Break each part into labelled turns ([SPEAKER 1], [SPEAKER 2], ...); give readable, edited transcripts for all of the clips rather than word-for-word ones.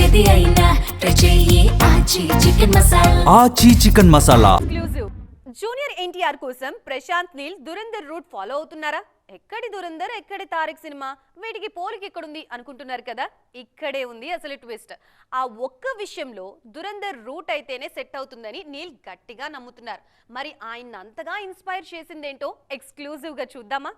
[SPEAKER 1] ఏది అయినా ట్రై చెయ్యి ఆచి చికెన్ మసాలా.
[SPEAKER 2] ఆచి chicken masala
[SPEAKER 3] exclusive. Junior NTR కోసం ప్రశాంత్ నీల్ దురందర్ రూట్ ఫాలో అవుతున్నారా? ఎక్కడి దురందర్ ఎక్కడి తారక్ సినిమా, వీటికి పోలిక ఎక్కడుంది అనుకుంటున్నారు కదా? ఇక్కడే ఉంది అసలు ట్విస్ట్. ఆ ఒక్క విషయంలో దురందర్ రూట్ అయితేనే సెట్ అవుతుందని నీల్ గట్టిగా నమ్ముతున్నారు. మరి ఆయన అంతగా ఇన్స్పైర్ చేసిందేంటో ఎక్స్క్లూజివ్ గా చూద్దామా?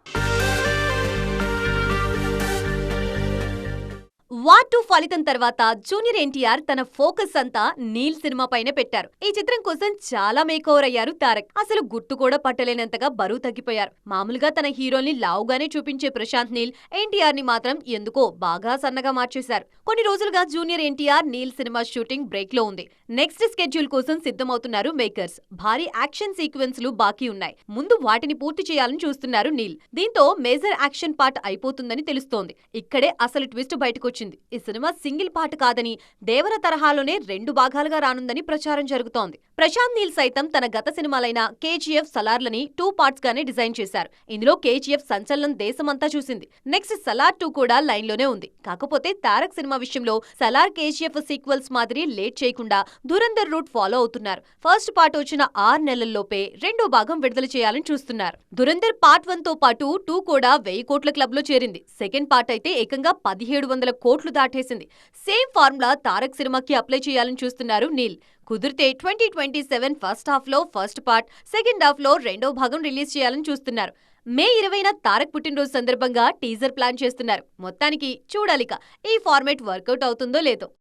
[SPEAKER 3] వార్ 2 ఫలితం తర్వాత జూనియర్ ఎన్టీఆర్ తన ఫోకస్ అంతా నీల్ సినిమా పైనే పెట్టారు. ఈ చిత్రం కోసం చాలా మేకోవర్ అయ్యారు తారక్. అసలు గుర్తు కూడా పట్టలేనంతగా బరువు తగ్గిపోయారు. మామూలుగా తన హీరోల్ని లావుగానే చూపించే ప్రశాంత్ నీల్ ఎన్టీఆర్ ని మాత్రం ఎందుకో బాగా సన్నగా మార్చేశారు. కొన్ని రోజులుగా junior NTR Neel cinema shooting break లో ఉంది. నెక్స్ట్ స్కెడ్యూల్ కోసం సిద్ధమవుతున్నారు మేకర్స్. భారీ యాక్షన్ సీక్వెన్స్ లు బాకీ ఉన్నాయి. ముందు వాటిని పూర్తి చేయాలని చూస్తున్నారు నీల్. దీంతో మేజర్ యాక్షన్ పార్ట్ అయిపోతుందని తెలుస్తోంది. ఇక్కడే అసలు ట్విస్ట్ బయటకొచ్చింది. ఈ సినిమా సింగిల్ పార్ట్ కాదని, దేవర తరహాలోనే 2 భాగాలుగా రానుందని ప్రచారం జరుగుతోంది. ప్రశాంత్ నీల్ సైతం తన గత సినిమాలైన కేజీఎఫ్, సలార్లని 2 పార్ట్స్ గానే డిజైన్ చేశారు. ఇందులో కేజీఎఫ్ సంచలనం దేశమంతా చూసింది. నెక్స్ట్ సలార్ 2 కూడా లైన్ లోనే ఉంది. కాకపోతే తారక్ సినిమా విషయంలో సలార్, కేజీఎఫ్ సీక్వెల్స్ మాదిరి లేట్ చేయకుండా దురందర్ రూట్ ఫాలో అవుతున్నారు. ఫస్ట్ పార్ట్ వచ్చిన 6 నెలల్లోపే 2వ భాగం విడుదల చేయాలని చూస్తున్నారు. దురందర్ పార్ట్ 1 తో పాటు 2 కూడా 1000 కోట్ల క్లబ్ లో చేరింది. సెకండ్ పార్ట్ అయితే ఏకంగా 1700 కోట్లు దాటేసింది. సేమ్ ఫార్ములా తారక్ సినిమాకి అప్లై చేయాలని చూస్తున్నారు నీల్. కుదిరితే 2027 ఫస్ట్ హాఫ్ లో ఫస్ట్ పార్ట్, సెకండ్ హాఫ్ లో 2వ భాగం రిలీజ్ చేయాలని చూస్తున్నారు. మే 20న తారక్ పుట్టినరోజు సందర్భంగా టీజర్ ప్లాన్ చేస్తున్నారు. మొత్తానికి చూడాలిక ఈ ఫార్మేట్ వర్కౌట్ అవుతుందో లేదో.